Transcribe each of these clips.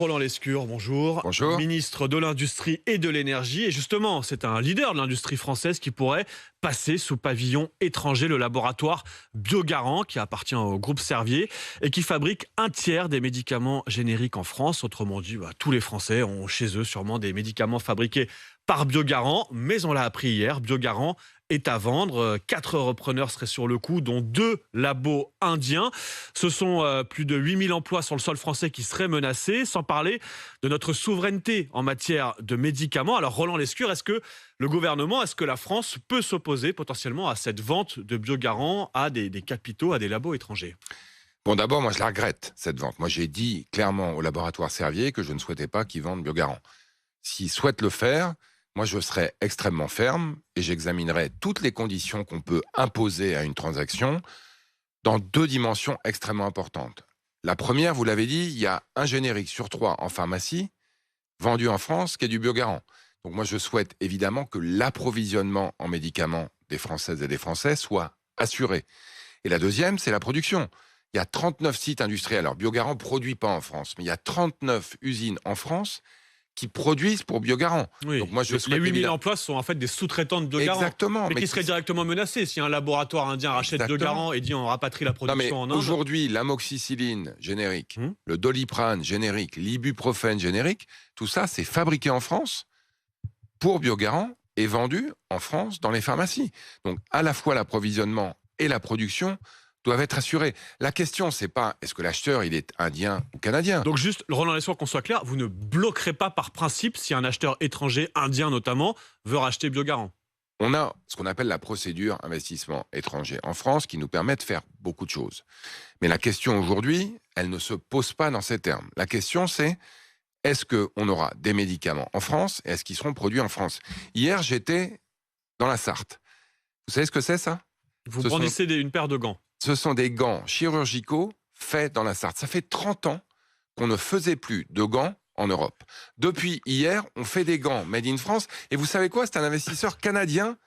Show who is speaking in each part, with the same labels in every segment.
Speaker 1: Roland Lescure, bonjour.
Speaker 2: Bonjour.
Speaker 1: Ministre de l'Industrie et de l'Énergie. Et justement, c'est un leader de l'industrie française qui pourrait passer sous pavillon étranger le laboratoire Biogarant, qui appartient au groupe Servier et qui fabrique un tiers des médicaments génériques en France. Autrement dit, tous les Français ont chez eux sûrement des médicaments fabriqués par Biogarant. Mais on l'a appris hier, Biogarant est à vendre. 4 repreneurs seraient sur le coup, dont 2 labos indiens. Ce sont plus de 8000 emplois sur le sol français qui seraient menacés, sans parler de notre souveraineté en matière de médicaments. Alors Roland Lescure, est-ce que le gouvernement, est-ce que la France peut s'opposer potentiellement à cette vente de Biogarant à des capitaux, à des labos étrangers?
Speaker 2: Bon, d'abord, moi, je la regrette, cette vente. Moi, j'ai dit clairement au laboratoire Servier que je ne souhaitais pas qu'ils vendent Biogarant. S'ils souhaitent le faire, moi, je serai extrêmement ferme et j'examinerai toutes les conditions qu'on peut imposer à une transaction dans 2 dimensions extrêmement importantes. La première, vous l'avez dit, il y a un générique sur 3 en pharmacie vendu en France qui est du Biogarant. Donc moi, je souhaite évidemment que l'approvisionnement en médicaments des Françaises et des Français soit assuré. Et la deuxième, c'est la production. Il y a 39 sites industriels. Alors, Biogarant ne produit pas en France, mais il y a 39 usines en France qui produisent pour Biogarant.
Speaker 1: Oui,
Speaker 2: Donc moi, je
Speaker 1: les
Speaker 2: souhaite
Speaker 1: 8000
Speaker 2: évidemment...
Speaker 1: emplois sont en fait des sous-traitants de Biogarant.
Speaker 2: Exactement.
Speaker 1: Mais qui seraient directement menacés si un laboratoire indien rachète
Speaker 2: Exactement.
Speaker 1: Biogarant et dit on rapatrie la
Speaker 2: Non, mais
Speaker 1: production en Inde.
Speaker 2: aujourd'hui, l'amoxicilline générique,
Speaker 1: Hum.
Speaker 2: le doliprane générique, l'ibuprofène générique, tout ça, c'est fabriqué en France pour Biogarant et vendu en France dans les pharmacies. Donc, à la fois l'approvisionnement et la production doivent être assurés. La question, c'est pas est-ce que l'acheteur, il est indien ou canadien.
Speaker 1: Donc juste, Roland Lescure, qu'on soit clair, vous ne bloquerez pas par principe si un acheteur étranger, indien notamment, veut racheter Biogarant.
Speaker 2: On a ce qu'on appelle la procédure investissement étranger en France qui nous permet de faire beaucoup de choses. Mais la question aujourd'hui, elle ne se pose pas dans ces termes. La question, c'est est-ce qu'on aura des médicaments en France et est-ce qu'ils seront produits en France? Hier, j'étais dans la Sarthe. Vous savez ce que c'est, ça?
Speaker 1: Vous
Speaker 2: Ce sont-
Speaker 1: brandissez une paire de gants.
Speaker 2: Ce sont des gants chirurgicaux faits dans la Sarthe. Ça fait 30 ans qu'on ne faisait plus de gants en Europe. Depuis hier, on fait des gants made in France. Et vous savez quoi? C'est un investisseur canadien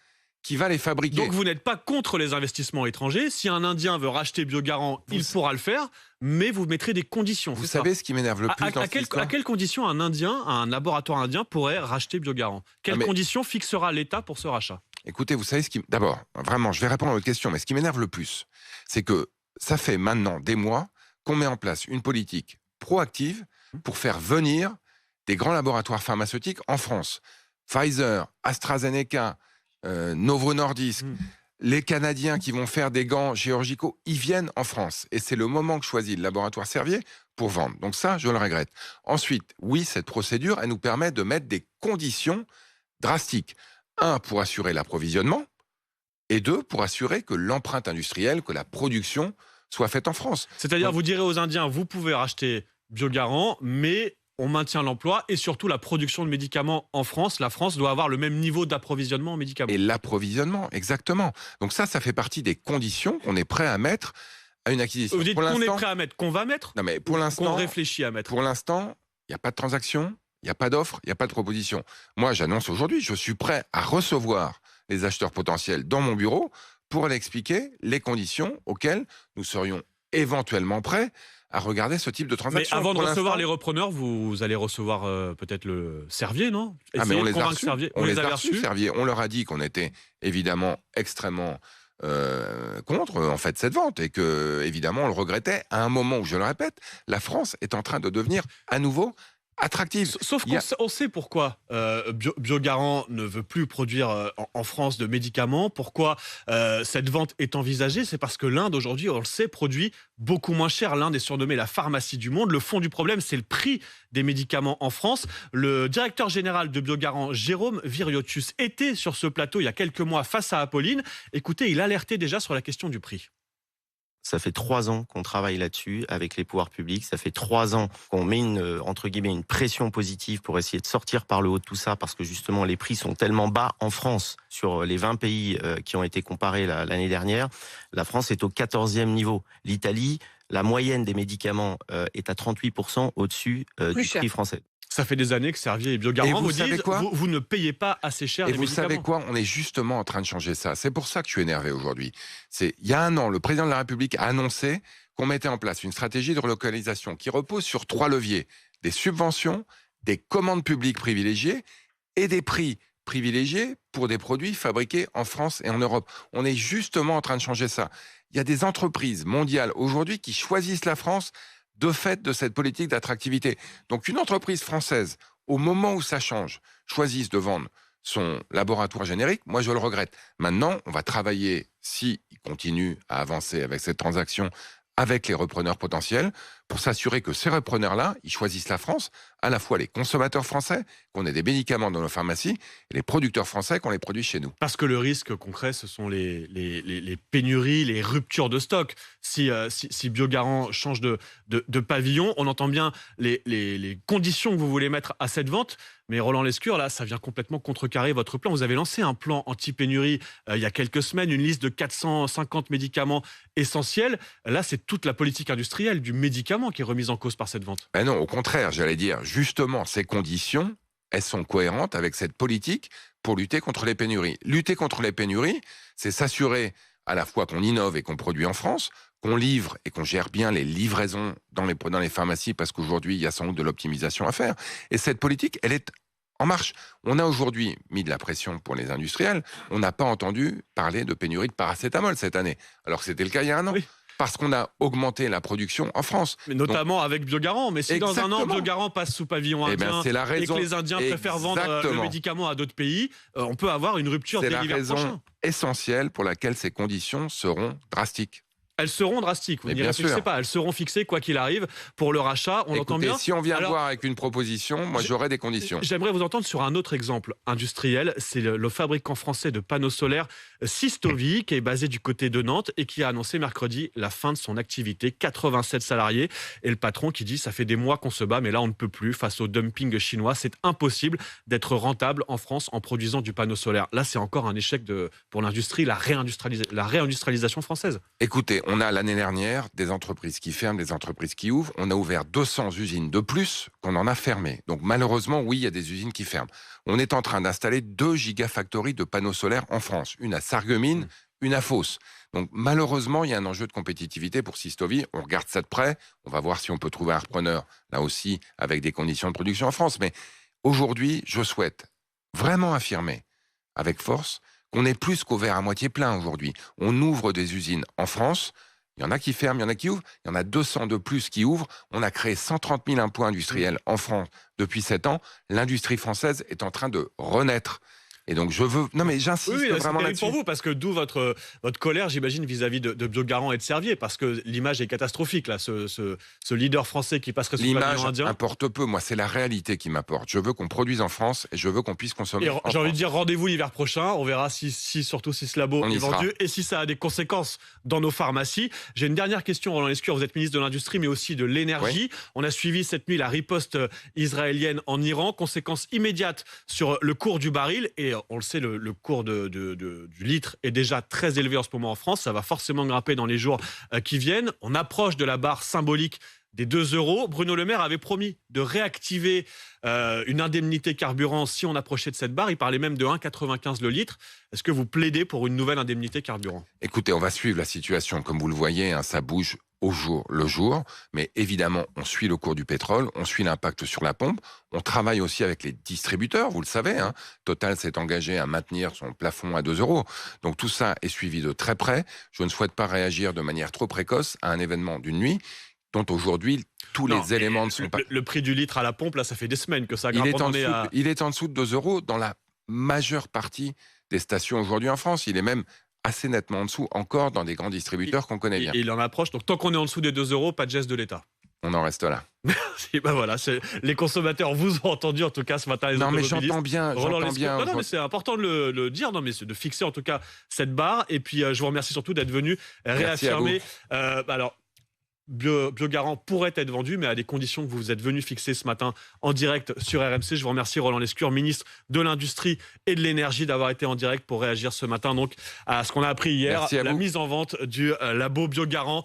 Speaker 2: qui va les fabriquer.
Speaker 1: Donc vous n'êtes pas contre les investissements étrangers. Si un Indien veut racheter Biogarant, il pourra le faire, mais vous mettrez des conditions.
Speaker 2: Vous
Speaker 1: c'est ça.
Speaker 2: savez ce qui m'énerve le plus dans cette histoire?
Speaker 1: À quelles conditions un Indien, un laboratoire indien pourrait racheter Biogarant? Quelles
Speaker 2: mais-
Speaker 1: conditions fixera l'État pour ce rachat?
Speaker 2: Écoutez, vous savez ce qui... D'abord, vraiment, je vais répondre à votre question, mais ce qui m'énerve le plus, c'est que ça fait maintenant des mois qu'on met en place une politique proactive pour faire venir des grands laboratoires pharmaceutiques en France. Pfizer, AstraZeneca, Novo Nordisk,
Speaker 1: Hmm.
Speaker 2: les Canadiens qui vont faire des gants chirurgicaux, ils viennent en France. Et c'est le moment que choisit le laboratoire Servier pour vendre. Donc ça, je le regrette. Ensuite, oui, cette procédure, elle nous permet de mettre des conditions drastiques. 1, pour assurer l'approvisionnement, et 2, pour assurer que l'empreinte industrielle, que la production soit faite en France.
Speaker 1: C'est-à-dire,
Speaker 2: Donc-
Speaker 1: vous direz aux Indiens, vous pouvez racheter Biogarant, mais on maintient l'emploi et surtout la production de médicaments en France. La France doit avoir le même niveau d'approvisionnement en médicaments.
Speaker 2: Et l'approvisionnement, exactement. Donc ça fait partie des conditions qu'on est prêt à mettre à une acquisition.
Speaker 1: Vous dites
Speaker 2: Pour
Speaker 1: qu'on est
Speaker 2: l'instant-
Speaker 1: prêt à mettre, qu'on va mettre,
Speaker 2: Non, mais pour
Speaker 1: qu'on
Speaker 2: l'instant,
Speaker 1: réfléchit à mettre.
Speaker 2: pour l'instant, il n'y a pas de transaction, il n'y a pas d'offre, il n'y a pas de proposition. Moi, j'annonce aujourd'hui, je suis prêt à recevoir les acheteurs potentiels dans mon bureau pour leur expliquer les conditions auxquelles nous serions éventuellement prêts à regarder ce type de
Speaker 1: Mais
Speaker 2: transaction.
Speaker 1: avant de
Speaker 2: Pour
Speaker 1: recevoir
Speaker 2: l'instant-
Speaker 1: les repreneurs, vous allez recevoir peut-être le Servier, non?
Speaker 2: Ah, mais
Speaker 1: Essayez
Speaker 2: on
Speaker 1: de
Speaker 2: les a
Speaker 1: convaincre
Speaker 2: reçus.
Speaker 1: Servier.
Speaker 2: On
Speaker 1: Vous
Speaker 2: les a
Speaker 1: avez
Speaker 2: reçus,
Speaker 1: reçus.
Speaker 2: Servier. On leur a dit qu'on était évidemment extrêmement contre en fait cette vente et que évidemment on le regrettait à un moment où, je le répète, la France est en train de devenir à nouveau attractive.
Speaker 1: Sauf
Speaker 2: Il y
Speaker 1: qu'on sait pourquoi Biogarant ne veut plus produire en France de médicaments. Pourquoi cette vente est envisagée? C'est parce que l'Inde, aujourd'hui, on le sait, produit beaucoup moins cher. L'Inde est surnommée la pharmacie du monde. Le fond du problème, c'est le prix des médicaments en France. Le directeur général de Biogarant, Jérôme Viriotus, était sur ce plateau il y a quelques mois face à Apolline. Écoutez, il alertait déjà sur la question du prix.
Speaker 3: Ça fait 3 ans qu'on travaille là-dessus avec les pouvoirs publics. Ça fait 3 ans qu'on met entre guillemets, une pression positive pour essayer de sortir par le haut de tout ça parce que justement les prix sont tellement bas en France sur les 20 pays qui ont été comparés l'année dernière. La France est au 14e niveau. L'Italie, la moyenne des médicaments est à 38% au-dessus du prix français.
Speaker 1: Ça fait des années que Servier et Biogarant
Speaker 2: Et vous
Speaker 1: vous
Speaker 2: savez
Speaker 1: disent
Speaker 2: quoi
Speaker 1: vous ne payez pas assez cher
Speaker 2: Et
Speaker 1: les
Speaker 2: vous
Speaker 1: médicaments.
Speaker 2: savez quoi? On est justement en train de changer ça. C'est pour ça que je suis énervé aujourd'hui. Il y a un an, le président de la République a annoncé qu'on mettait en place une stratégie de relocalisation qui repose sur 3 leviers. des subventions, des commandes publiques privilégiées et des prix privilégiés pour des produits fabriqués en France et en Europe. On est justement en train de changer ça. Il y a des entreprises mondiales aujourd'hui qui choisissent la France de fait de cette politique d'attractivité. Donc une entreprise française, au moment où ça change, choisisse de vendre son laboratoire générique, moi je le regrette. Maintenant, on va travailler, s'il continue à avancer avec cette transaction, avec les repreneurs potentiels, pour s'assurer que ces repreneurs-là, ils choisissent la France, à la fois les consommateurs français, qu'on ait des médicaments dans nos pharmacies, et les producteurs français, qu'on les produit chez nous.
Speaker 1: Parce que le risque concret, ce sont les pénuries, les ruptures de stock. Si Biogarant change de pavillon, on entend bien les conditions que vous voulez mettre à cette vente. Mais Roland Lescure, là, ça vient complètement contrecarrer votre plan. Vous avez lancé un plan anti-pénurie il y a quelques semaines, une liste de 450 médicaments essentiels. Là, c'est toute la politique industrielle du médicament qui est remise en cause par cette vente.
Speaker 2: Ben non, au contraire, j'allais dire, justement, ces conditions, elles sont cohérentes avec cette politique pour lutter contre les pénuries. Lutter contre les pénuries, c'est s'assurer à la fois qu'on innove et qu'on produit en France, qu'on livre et qu'on gère bien les livraisons dans les pharmacies, parce qu'aujourd'hui, il y a sans doute de l'optimisation à faire. Et cette politique, elle est en marche. On a aujourd'hui mis de la pression pour les industriels. On n'a pas entendu parler de pénurie de paracétamol cette année, alors que c'était le cas il y a un an. Oui. Parce qu'on a augmenté la production en France.
Speaker 1: Mais notamment avec Biogarant. Mais si
Speaker 2: Exactement.
Speaker 1: dans un an, Biogarant passe sous pavillon indien
Speaker 2: c'est la raison.
Speaker 1: Et que les Indiens préfèrent vendre le médicament à d'autres pays, on peut avoir une rupture dès l'hiver prochain.
Speaker 2: C'est la raison essentielle pour laquelle ces conditions seront drastiques.
Speaker 1: Elles seront drastiques, vous n'y réfléchissez pas. Elles seront fixées quoi qu'il arrive pour le rachat, on l'entend bien.
Speaker 2: Si on vient voir avec une proposition, moi j'aurai des conditions.
Speaker 1: J'aimerais vous entendre sur un autre exemple industriel. C'est le fabricant français de panneaux solaires Systovi, qui est basé du côté de Nantes et qui a annoncé mercredi la fin de son activité. 87 salariés. Et le patron qui dit ça fait des mois qu'on se bat, mais là on ne peut plus face au dumping chinois. C'est impossible d'être rentable en France en produisant du panneau solaire. Là, c'est encore un échec pour l'industrie, la réindustrialisation française.
Speaker 2: Écoutez, on a l'année dernière des entreprises qui ferment, des entreprises qui ouvrent. On a ouvert 200 usines de plus qu'on en a fermées. Donc malheureusement, oui, il y a des usines qui ferment. On est en train d'installer 2 gigafactories de panneaux solaires en France. Une à Sarreguemines, une à Fos. Donc malheureusement, il y a un enjeu de compétitivité pour Systovi. On regarde ça de près. On va voir si on peut trouver un repreneur, là aussi, avec des conditions de production en France. Mais aujourd'hui, je souhaite vraiment affirmer avec force qu'on est plus qu'au verre à moitié plein aujourd'hui. On ouvre des usines en France. Il y en a qui ferment, il y en a qui ouvrent. Il y en a 200 de plus qui ouvrent. On a créé 130 000 emplois industriels en France depuis 7 ans. L'industrie française est en train de renaître. Et donc je veux... Non mais j'insiste vraiment là-dessus.
Speaker 1: C'est pour vous, parce que d'où votre colère, j'imagine, vis-à-vis de Biogarant et de Servier, parce que l'image est catastrophique, là, ce leader français qui passerait sous le pavillon indien.
Speaker 2: L'image importe peu, moi c'est la réalité qui m'importe. Je veux qu'on produise en France et je veux qu'on puisse consommer en France.
Speaker 1: J'ai envie de dire rendez-vous l'hiver prochain, on verra surtout si ce labo est vendu et si ça a des conséquences dans nos pharmacies. J'ai une dernière question, Roland Lescure, vous êtes ministre de l'Industrie mais aussi de l'Énergie. Oui. On a suivi cette nuit la riposte israélienne en Iran, conséquences immédiates sur le cours du baril et on le sait, le cours du litre est déjà très élevé en ce moment en France. Ça va forcément grimper dans les jours qui viennent. On approche de la barre symbolique des 2 €. Bruno Le Maire avait promis de réactiver une indemnité carburant si on approchait de cette barre. Il parlait même de 1,95 le litre. Est-ce que vous plaidez pour une nouvelle indemnité carburant ?
Speaker 2: Écoutez, on va suivre la situation. Comme vous le voyez, ça bouge au jour le jour. Mais évidemment, on suit le cours du pétrole, on suit l'impact sur la pompe. On travaille aussi avec les distributeurs, vous le savez. Total s'est engagé à maintenir son plafond à 2 €. Donc tout ça est suivi de très près. Je ne souhaite pas réagir de manière trop précoce à un événement d'une nuit dont aujourd'hui tous les éléments ne sont pas...
Speaker 1: Le prix du litre à la pompe, là, ça fait des semaines que ça grimpe.
Speaker 2: Il est en dessous de 2 € dans la majeure partie des stations aujourd'hui en France. Il est même assez nettement en dessous, encore dans des grands distributeurs qu'on connaît bien.
Speaker 1: Et il en approche, donc tant qu'on est en dessous des 2 €, pas de geste de l'État.
Speaker 2: On en reste là.
Speaker 1: Merci, voilà, les consommateurs vous ont entendu en tout cas ce matin.
Speaker 2: Non mais j'entends bien.
Speaker 1: Non mais c'est important de le dire, non mais c'est de fixer en tout cas cette barre. Et puis je vous remercie surtout d'être venu réaffirmer. Alors, Biogarant pourrait être vendu, mais à des conditions que vous êtes venu fixer ce matin en direct sur RMC. Je vous remercie Roland Lescure, ministre de l'Industrie et de l'Énergie, d'avoir été en direct pour réagir ce matin donc à ce qu'on a appris hier, la mise en vente du labo Biogarant.